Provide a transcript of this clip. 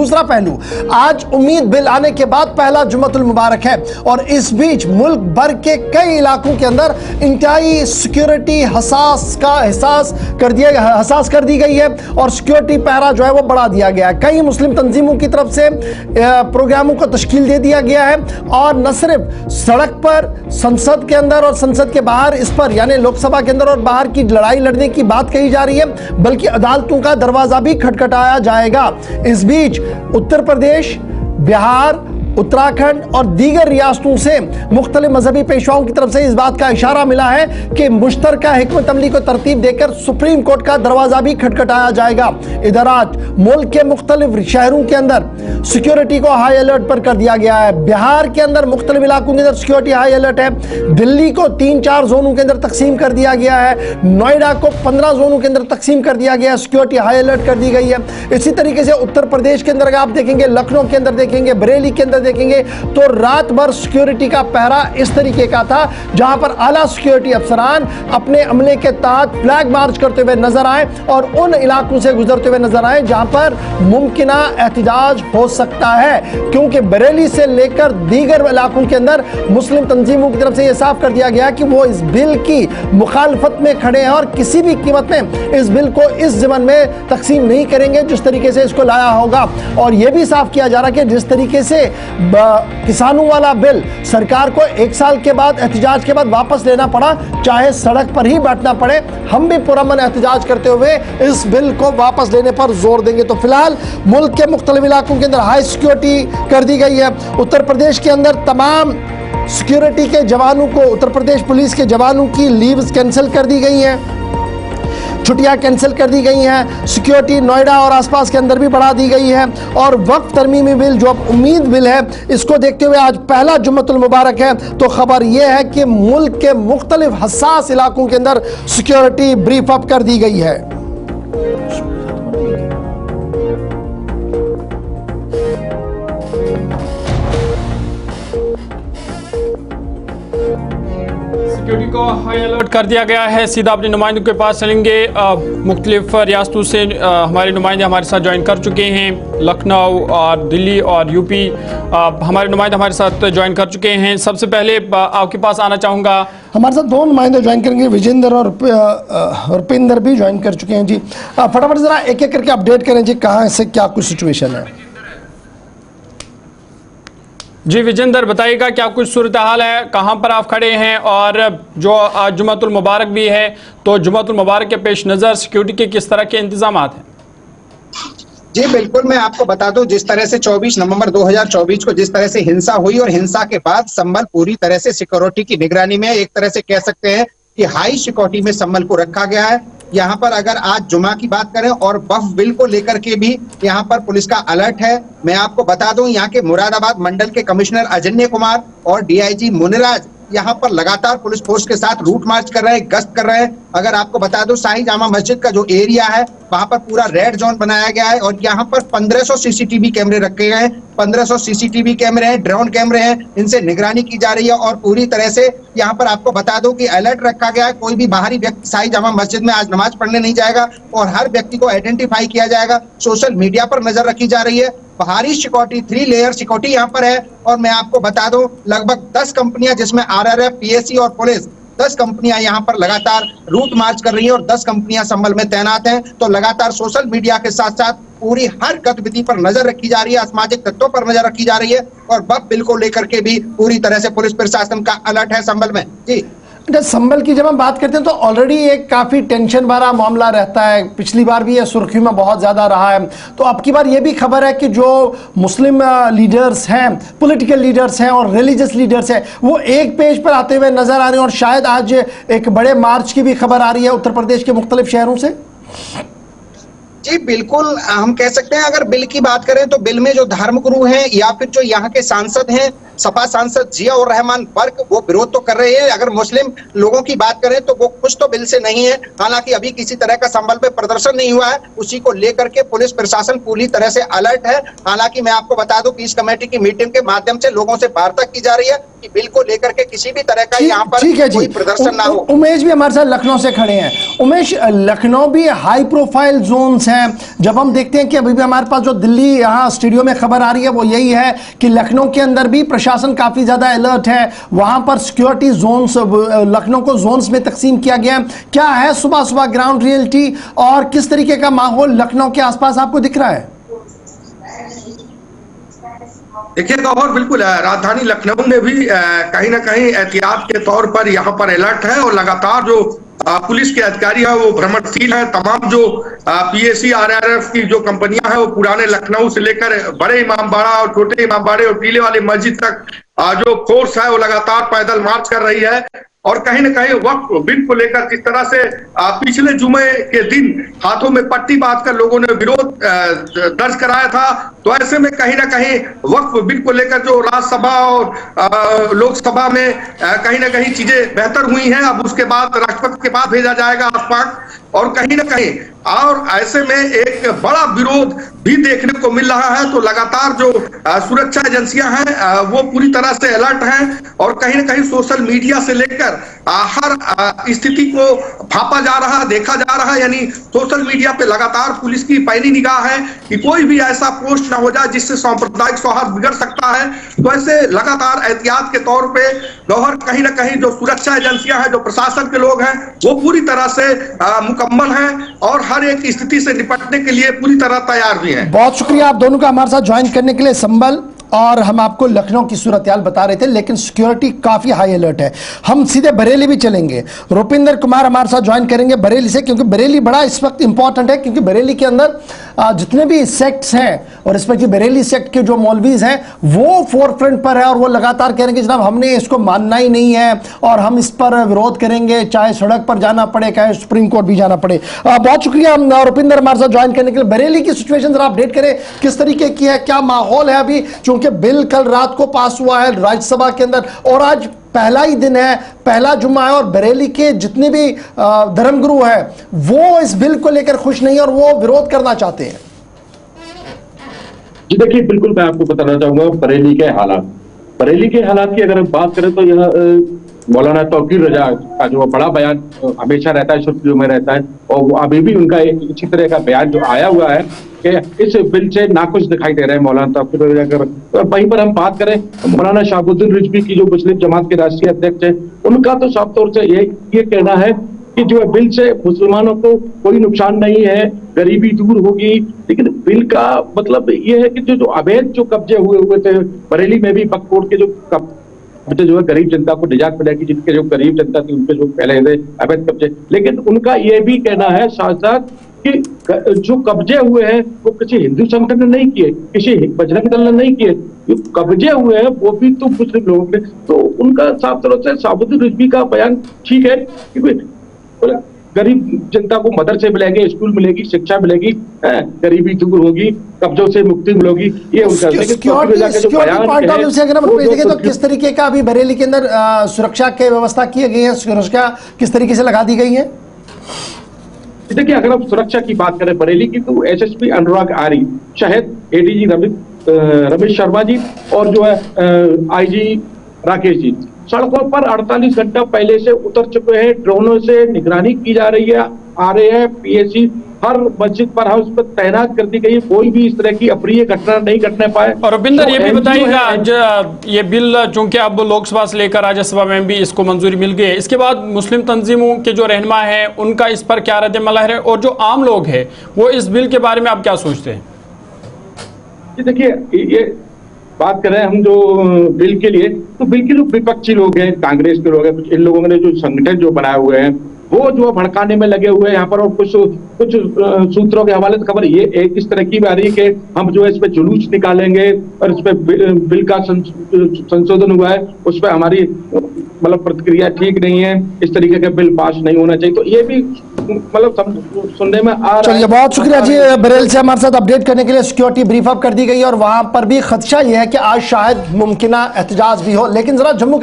दूसरा पहलू, आज उम्मीद बिल आने के बाद पहला जुम्मतुल मुबारक है और इस बीच मुल्क भर के कई इलाकों के अंदर इंतहाई सिक्योरिटी हसास कर दी गई है और सिक्योरिटी पहरा जो है वो बढ़ा दिया गया है। कई मुस्लिम तंजीमों की तरफ से प्रोग्रामों को तश्कील दे दिया गया है और न सिर्फ सड़क पर, संसद के अंदर और संसद के बाहर इस पर यानी लोकसभा के अंदर और बाहर की लड़ाई लड़ने की बात कही जा रही है, बल्कि अदालतों का दरवाजा भी खटखटाया जाएगा। इस बीच उत्तर प्रदेश, बिहार, उत्तराखंड और दीगर रियासतों से मुख्तलिफ मजहबी पेशवाओं की तरफ से इस बात का इशारा मिला है कि मुश्तरका हिकमत अमली को तरतीब देकर सुप्रीम कोर्ट का दरवाजा भी खटखटाया जाएगा। इधर आज मुल्क के मुख्तलिफ शहरों के अंदर सिक्योरिटी को हाई अलर्ट पर कर दिया गया है। बिहार के अंदर मुख्तलिफ इलाकों के अंदर सिक्योरिटी हाई अलर्ट है। दिल्ली को 3-4 जोनों के अंदर तकसीम कर दिया गया है। नोएडा को 15 जोनों के अंदर तकसीम कर दिया गया है, सिक्योरिटी हाई अलर्ट कर दी गई है। इसी तरीके से उत्तर प्रदेश के अंदर आप देखेंगे, लखनऊ के अंदर देखेंगे, बरेली के अंदर देखेंगे तो रात भर सिक्योरिटी का पहरा इस तरीके का था जहां पर आला सिक्योरिटी अफसरान अपने अमले के तहत फ्लैग मार्च करते हुए नजर आए और उन इलाकों से गुजरते हुए नजर आए जहां पर मुमकिना एहतजाज हो सकता है, क्योंकि बरेली से लेकर दीगर इलाकों के अंदर मुस्लिम तंजीमों की तरफ से यह साफ कर दिया गया कि वो इस बिल की मुखालफत में खड़े हैं और किसी भी कीमत में इस बिल को इस ज़मन में तकसीम नहीं करेंगे जिस तरीके से इसको लाया होगा। और यह भी साफ किया जा रहा है कि जिस तरीके से किसानों वाला बिल सरकार को 1 साल के बाद एहतजाज के बाद वापस लेना पड़ा, चाहे सड़क पर ही बैठना पड़े, हम भी पुरअमन एहतजाज करते हुए इस बिल को वापस लेने पर जोर देंगे। तो फिलहाल मुल्क के मुख्तलिफ इलाकों के अंदर हाई सिक्योरिटी कर दी गई है। उत्तर प्रदेश के अंदर तमाम सिक्योरिटी के जवानों को, उत्तर प्रदेश पुलिस के जवानों की लीव्स कैंसिल कर दी गई हैं, छुट्टियां कैंसिल कर दी गई हैं। सिक्योरिटी नोएडा और आसपास के अंदर भी बढ़ा दी गई है और वक्फ तरमीमी बिल जो अब उम्मीद बिल है, इसको देखते हुए आज पहला जुम्मतुल मुबारक है। तो खबर यह है कि मुल्क के मुख्तलिफ हसास इलाकों के अंदर सिक्योरिटी ब्रीफ अप कर दी गई है। सिक्योरिटी को हाई अलर्ट कर दिया गया है। सीधा अपने नुमाइंदों के पास चलेंगे। मुख्तलिफ रियासतों से हमारे नुमाइंदे हमारे साथ ज्वाइन कर चुके हैं। लखनऊ और दिल्ली और यूपी हमारे नुमाइंदे हमारे साथ ज्वाइन कर चुके हैं। सबसे पहले आपके पास आना चाहूँगा। हमारे साथ 2 नुमाइंदे ज्वाइन करेंगे, विजेंद्र और रुपिंदर भी ज्वाइन कर चुके हैं जी। फटाफट ज़रा एक एक करके अपडेट करें जी, कहाँ से क्या कुछ सिचुएशन है जी। विजेंद्र बताइएगा क्या कुछ सूरत हाल है, कहां पर आप खड़े हैं और जो आज जुम्मतुल मुबारक भी है, तो जुम्मतुल मुबारक के पेश नज़र सिक्योरिटी के किस तरह के इंतजाम हैं? जी बिल्कुल, मैं आपको बता दूं, जिस तरह से 24 नवंबर 2024 को जिस तरह से हिंसा हुई और हिंसा के बाद संभल पूरी तरह से सिक्योरिटी की निगरानी में, एक तरह से कह सकते हैं कि हाई सिक्योरिटी में संभल को रखा गया है। यहाँ पर अगर आज जुमा की बात करें और वक्फ बिल को लेकर के भी यहाँ पर पुलिस का अलर्ट है। मैं आपको बता दूं, यहाँ के मुरादाबाद मंडल के कमिश्नर अजन्य कुमार और डीआईजी मुनिराज यहाँ पर लगातार पुलिस फोर्स के साथ रूट मार्च कर रहे हैं, गश्त कर रहे हैं। अगर आपको बता दूं, शाही जामा मस्जिद का जो एरिया है वहां पर पूरा रेड जोन बनाया गया है और यहाँ पर 1500 सीसीटीवी कैमरे रखे गए हैं। 1500 सीसीटीवी कैमरे हैं, ड्रोन कैमरे हैं, इनसे निगरानी की जा रही है और पूरी तरह से यहाँ पर आपको बता दूं कि अलर्ट रखा गया है। कोई भी बाहरी व्यक्ति शाही जामा मस्जिद में आज नमाज पढ़ने नहीं जाएगा और हर व्यक्ति को आइडेंटिफाई किया जाएगा। सोशल मीडिया पर नजर रखी जा रही है। बाहरी सिक्योरिटी 3 लेयर सिक्योरिटी यहाँ पर है और मैं आपको बता दूं, लगभग 10 कंपनियां जिसमें आरआरएफ, पीएससी और पुलिस 10 कंपनियां यहाँ पर लगातार रूट मार्च कर रही हैं और 10 कंपनियां संभल में तैनात हैं। तो लगातार सोशल मीडिया के साथ साथ पूरी हर गतिविधि पर नजर रखी जा रही है, असामाजिक तत्वों पर नजर रखी जा रही है और वक्फ बिल को लेकर के भी पूरी तरह से पुलिस प्रशासन का अलर्ट है संभल में। जी संभल की जब हम बात करते हैं तो ऑलरेडी एक काफ़ी टेंशन भरा मामला रहता है, पिछली बार भी ये सुर्खियों में बहुत ज़्यादा रहा है। तो अब की बार ये भी खबर है कि जो मुस्लिम लीडर्स हैं, पॉलिटिकल लीडर्स हैं और रिलीजियस लीडर्स हैं, वो एक पेज पर आते हुए नजर आ रहे हैं और शायद आज एक बड़े मार्च की भी खबर आ रही है उत्तर प्रदेश के मुख्तलिफ शहरों से। जी बिल्कुल, हम कह सकते हैं अगर बिल की बात करें तो बिल में जो धर्मगुरु हैं या फिर जो यहाँ के सांसद हैं, सपा सांसद जियाउर रहमान बर्क, वो विरोध तो कर रहे हैं। अगर मुस्लिम लोगों की बात करें तो वो खुश तो बिल से नहीं है। हालांकि अभी किसी तरह का संभल पे प्रदर्शन नहीं हुआ है, उसी को लेकर के पुलिस प्रशासन पूरी तरह से अलर्ट है। हालांकि मैं आपको बता दूं, पीस कमेटी की मीटिंग के माध्यम से लोगों से वार्ता की जा रही है कि बिल को लेकर के किसी भी तरह का यहाँ पर कोई प्रदर्शन ना हो। उमेश भी हमारे साथ लखनऊ से खड़े हैं। उमेश, लखनऊ भी हाई प्रोफाइल जोन हैं। जब हम देखते हैं कि अभी भी हमारे पास जो दिल्ली यहाँ स्टूडियो में खबर आ रही है वो यही है कि लखनऊ के अंदर भी प्रशासन काफ़ी ज़्यादा अलर्ट है। वहाँ पर सिक्योरिटी जोन्स, लखनऊ को जोन्स में तकसीम किया गया है। क्या है सुबह सुबह ग्राउंड रियलिटी और किस तरीके का माहौल लखनऊ के आसपास आपको दिख रहा है? देखिए गौहर, बिल्कुल राजधानी लखनऊ में भी कहीं ना कहीं एहतियात के तौर पर यहाँ पर अलर्ट है और लगातार जो पुलिस के अधिकारी है वो भ्रमणशील है। तमाम जो पीएसी आरआरएफ की जो कंपनियां हैं वो पुराने लखनऊ से लेकर बड़े इमामबाड़ा और छोटे इमामबाड़े और टीले वाली मस्जिद तक जो फोर्स है वो लगातार पैदल मार्च कर रही है। और कहीं ना कहीं वक्फ बिल को लेकर जिस तरह से पिछले जुमे के दिन हाथों में पट्टी बांधकर लोगों ने विरोध दर्ज कराया था, तो ऐसे में कहीं ना कहीं वक्फ बिल को लेकर जो राज्यसभा और लोकसभा में कहीं ना कहीं चीजें बेहतर हुई हैं। अब उसके बाद राष्ट्रपति के पास भेजा जाएगा आसपास, और कहीं ना कहीं और ऐसे में एक बड़ा विरोध भी देखने को मिल रहा है। तो लगातार जो सुरक्षा एजेंसियां हैं वो पूरी तरह से अलर्ट हैं और कहीं ना कहीं सोशल मीडिया से लेकर हर स्थिति को भापा जा रहा, देखा जा रहा है। यानी सोशल मीडिया पे लगातार पुलिस की पैनी निगाह है कि कोई भी ऐसा पोस्ट ना हो जाए जिससे सांप्रदायिक सौहार्द बिगड़ सकता है। तो ऐसे लगातार एहतियात के तौर पे गौहर कहीं ना कहीं जो सुरक्षा एजेंसियां हैं, जो प्रशासन के लोग हैं, वो पूरी तरह से मुकम्मल हैं और हर एक स्थिति से निपटने के लिए पूरी तरह तैयार भी हैं। बहुत शुक्रिया आप दोनों का हमारे साथ ज्वाइन करने के लिए। संभल और हम आपको लखनऊ की सूरत-ए-हाल बता रहे थे, लेकिन सिक्योरिटी काफ़ी हाई अलर्ट है। हम सीधे बरेली भी चलेंगे। रुपिंदर कुमार हमारे साथ ज्वाइन करेंगे बरेली से, क्योंकि बरेली बड़ा इस वक्त इंपॉर्टेंट है, क्योंकि बरेली के अंदर जितने भी सेक्ट्स हैं और स्पेशली बरेली सेक्ट के जो मौलवीज हैं वो फोर फ्रंट पर है और वो लगातार कह रहे हैं कि जनाब हमने इसको मानना ही नहीं है और हम इस पर विरोध करेंगे, चाहे सड़क पर जाना पड़े, चाहे सुप्रीम कोर्ट भी जाना पड़े। बहुत शुक्रिया रुपिंदर हमारे साथ ज्वाइन करने के लिए। बरेली की सिचुएशन जरा अपडेट करें, किस तरीके की है, क्या माहौल है अभी? क्योंकि बिल कल रात को पास हुआ है राज्यसभा के अंदर और आज पहला ही दिन है, पहला जुम्मा है और बरेली के जितने भी धर्मगुरु हैं वो इस बिल को लेकर खुश नहीं और वो विरोध करना चाहते हैं। जी देखिए, बिल्कुल मैं आपको बताना चाहूंगा बरेली के हालात की अगर हम बात करें तो यह मौलाना तौकीर रजा का जो बड़ा बयान हमेशा रहता है, सुर्खियों में रहता है, और अभी भी उनका इसी तरह का बयान जो आया हुआ है कि इस बिल से नाखुश दिखाई दे रहे हैं मौलाना तौकीर रजा। तो वहीं पर हम बात करें मौलाना शहाबुद्दीन रिजवी की जो मुस्लिम जमात के राष्ट्रीय अध्यक्ष है, उनका तो साफ तौर से ये कहना है कि जो बिल से मुसलमानों को कोई नुकसान नहीं है, गरीबी दूर होगी। लेकिन बिल का मतलब ये है कि जो अवैध जो कब्जे हुए थे बरेली में भी वक्फ बोर्ड के जो है गरीब जनता को निजात मिलेगी, जिनके जो गरीब जनता थी उनके जो पहले थे अवैध कब्जे। लेकिन उनका ये भी कहना है साथ साथ कि जो कब्जे हुए हैं वो किसी हिंदू संगठन ने नहीं किए, किसी बजरंग दल ने नहीं किए, जो कब्जे हुए हैं वो भी तो मुस्लिम लोगों ने। तो उनका साफ तौर से शहाबुद्दीन रिजवी का बयान ठीक है, क्योंकि गरीब जनता को मदरसे मिलेंगे, स्कूल मिलेगी, शिक्षा मिलेगी, गरीबी दूर होगी, कब्जों से मुक्ति मिलेगी, ये उनका। तो किस तरीके का अभी बरेली के अंदर सुरक्षा की व्यवस्था की गई है, सुरक्षा किस तरीके से लगा दी गई है? देखिए, अगर हम सुरक्षा की बात करें बरेली की तो एसएसपी अनुराग आर्य, शहद एडीजी रमेश शर्मा जी और जो है आईजी राकेश जी सड़कों पर 48 घंटा पहले से उतर चुके हैं। ड्रोनों से निगरानी की जा रही है, आ रहे हैं पीएसी हर मस्जिद पर हाउस पर तैनात कर दी गई है, कोई भी इस तरह की अप्रिय घटना नहीं घटने पाए। और रुपिंदर ये भी बताइएगा, ये बिल चूंकि अब लोकसभा से लेकर राज्यसभा में भी इसको मंजूरी मिल गई है, इसके बाद मुस्लिम तंजीमों के जो रहनुमा है उनका इस पर क्या रद्द-ए-अमल है और जो आम लोग हैं वो इस बिल के बारे में आप क्या सोचते हैं? देखिए, ये बात करें हम जो बिल के लिए, तो बिल के जो विपक्षी लोग हैं, कांग्रेस के लोग हैं, कुछ इन लोगों ने जो संगठन जो बनाए हुए हैं वो जो भड़काने में लगे हुए हैं यहाँ पर। और कुछ सूत्रों के हवाले से खबर ये एक इस तरह की भी आ रही है कि हम जो है इस पे जुलूस निकालेंगे और इस पे बिल का संशोधन हुआ है, उस पर हमारी मतलब प्रतिक्रिया ठीक नहीं है, इस तरीके का बिल पास नहीं होना चाहिए। तो ये भी मतलब सुनने में आ रहा है। चलिए, बहुत शुक्रिया जी बरेल से हमारे साथ अपडेट करने के लिए। सिक्योरिटी ब्रीफ अप कर दी गई और वहां पर भी खदशा ये है कि आज शायद मुमकिन एहतजाज भी हो, लेकिन जरा जम्मू